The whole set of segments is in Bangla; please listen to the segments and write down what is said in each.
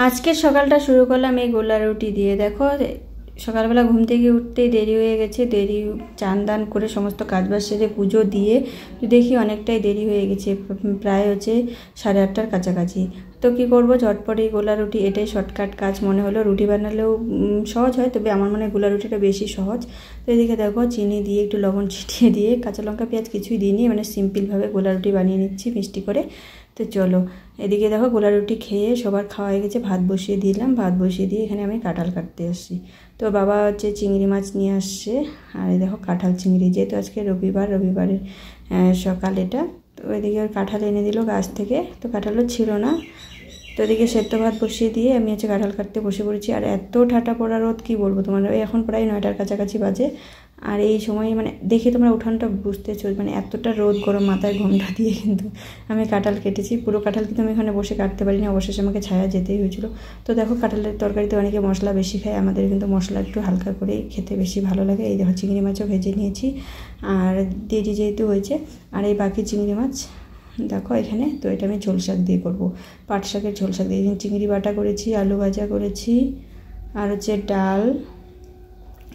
আজকের সকালটা শুরু করলাম এই গোলা রুটি দিয়ে। দেখো সকালবেলা ঘুম থেকে উঠতেই দেরি হয়ে গেছে, দেরি চান দান করে সমস্ত কাজবাজ সেরে পুজো দিয়ে দেখি অনেকটাই দেরি হয়ে গেছে, প্রায় হচ্ছে 8:30টার কাছাকাছি। তো কী করবো, ঝটপট এই গোলা রুটি, এটাই শর্টকাট কাজ মনে হলো। রুটি বানালেও সহজ হয়, তবে আমার মনে হয় গোলা রুটিটা বেশি সহজ। তো এদিকে দেখো চিনি দিয়ে একটু লবণ ছিটিয়ে দিয়ে কাঁচা লঙ্কা পেঁয়াজ কিছুই দিইনি, মানে সিম্পলভাবে গোলা রুটি বানিয়ে নিচ্ছি মিষ্টি করে। তো চলো এদিকে দেখো গোলা রুটি খেয়ে সবার খাওয়া হয়ে গেছে, ভাত বসিয়ে দিলাম। ভাত বসিয়ে দিয়ে এখানে আমি কাঁঠাল কাটতে আসছি। তো বাবা হচ্ছে চিংড়ি মাছ নিয়ে আসছে, আর এই দেখো কাঁঠাল চিংড়ি, যেহেতু আজকে রবিবারের সকাল এটা। তো এদিকে কাঁঠাল এনে দিল গাছ থেকে, তো কাঁঠালও ছিল না। তো এদিকে সেদ্ধ ভাত বসিয়ে দিয়ে আমি হচ্ছে কাঁঠাল কাটতে বসে পড়েছি। আর এত ঠাটা পড়া রোদ কি বলবো তোমার, এখন প্রায় 9টার কাছাকাছি বাজে। আর এই সময় মানে দেখে তোমরা উঠানটা বুঝতেছো, মানে এতটা রোদ গরম, মাথায় ঘোমটা দিয়ে কিন্তু আমি কাঁঠাল কেটেছি। পুরো কাঁঠাল কিন্তু আমি এখানে বসে কাটতে পারিনি, অবশেষে আমাকে ছায়া যেতেই হয়েছিল। তো দেখো কাঁঠালের তরকারিতে অনেকে মশলা বেশি খায়, আমাদের কিন্তু মশলা একটু হালকা করে খেতে বেশি ভালো লাগে। এই দেখো চিংড়ি মাছও ভেজে নিয়েছি, আর দেরি যেহেতু হয়েছে। আর এই বাকি চিংড়ি মাছ দেখো এখানে, তো এটা আমি ঝোল শাক দিয়ে করবো, পাট শাকের ঝোল শাক দিয়ে। চিংড়ি বাটা করেছি, আলু ভাজা করেছি, আর হচ্ছে ডাল,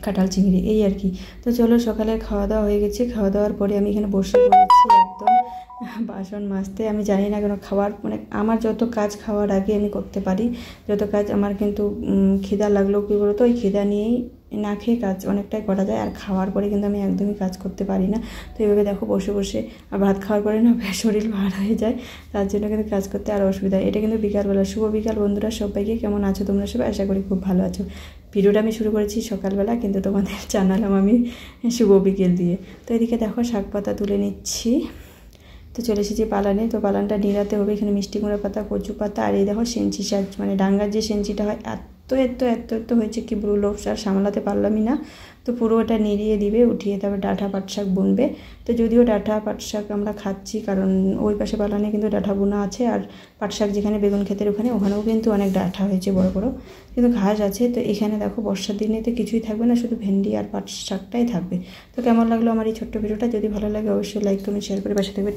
কাঁঠাল চিংড়ি, এই আর কি। তো চলো সকালে খাওয়া দাওয়া হয়ে গেছে। খাওয়া দাওয়ার পরে আমি এখানে বসে পড়েছি একদম বাসন মাজতে। আমি জানি না কেন খাওয়ার মানে আমার যত কাজ খাওয়ার আগে আমি করতে পারি, যত কাজ আমার কিন্তু খিদা লাগলেও কী বলতো, ওই খিদা নিয়েই না খেয়ে কাজ অনেকটাই করা যায়। আর খাওয়ার পরে কিন্তু আমি একদমই কাজ করতে পারি না। তো এইভাবে দেখো বসে বসে, আর ভাত খাওয়ার পরে না শরীর ভার হয়ে যায়, তার জন্য কিন্তু কাজ করতে আরও অসুবিধা হয়। এটা কিন্তু বিকালবেলা। শুভ বিকাল বন্ধুরা সবাইকে, কেমন আছো তোমরা সবাই? আশা করি খুব ভালো আছো। ভিডিওটা আমি শুরু করেছি সকালবেলা, কিন্তু তোমাদের জানালাম আমি শুভ বিকেল দিয়ে। তো এদিকে দেখো শাক পাতা তুলে নিচ্ছি। তো চলে এসেছি পালানে। তো পালানটা নিরাতে হবে, এখানে মিষ্টি কুমড়া পাতা, কচু পাতা, আর এই দেখো সেঞ্চি শাক, মানে ডাঙ্গার যে সেঞ্চিটা হয়, এত হয়েছে কি বলবো, আর সামলাতে পারলামই না। তো পুরো ওটা নিড়িয়ে দিবে, উঠিয়ে তারপর ডাঁটা পাট শাক বুনবে। তো যদিও ডাঁটা পাট শাক আমরা খাচ্ছি, কারণ ওই পাশে পালানে কিন্তু ডাঁটা বোনা আছে। আর পাট শাক যেখানে বেগুন ক্ষেতের ওখানেও কিন্তু অনেক ডাঁটা হয়েছে বড় বড়, কিন্তু ঘাস আছে। তো এখানে দেখো বর্ষার দিনে তো কিছুই থাকবে না, শুধু ভেন্ডি আর পাট শাকটাই থাকবে। তো কেমন লাগলো আমার এই ছোট্ট ভিডিওটা? যদি ভালো লাগে অবশ্যই লাইক কমেন্ট শেয়ার করে পাশে থাকবে।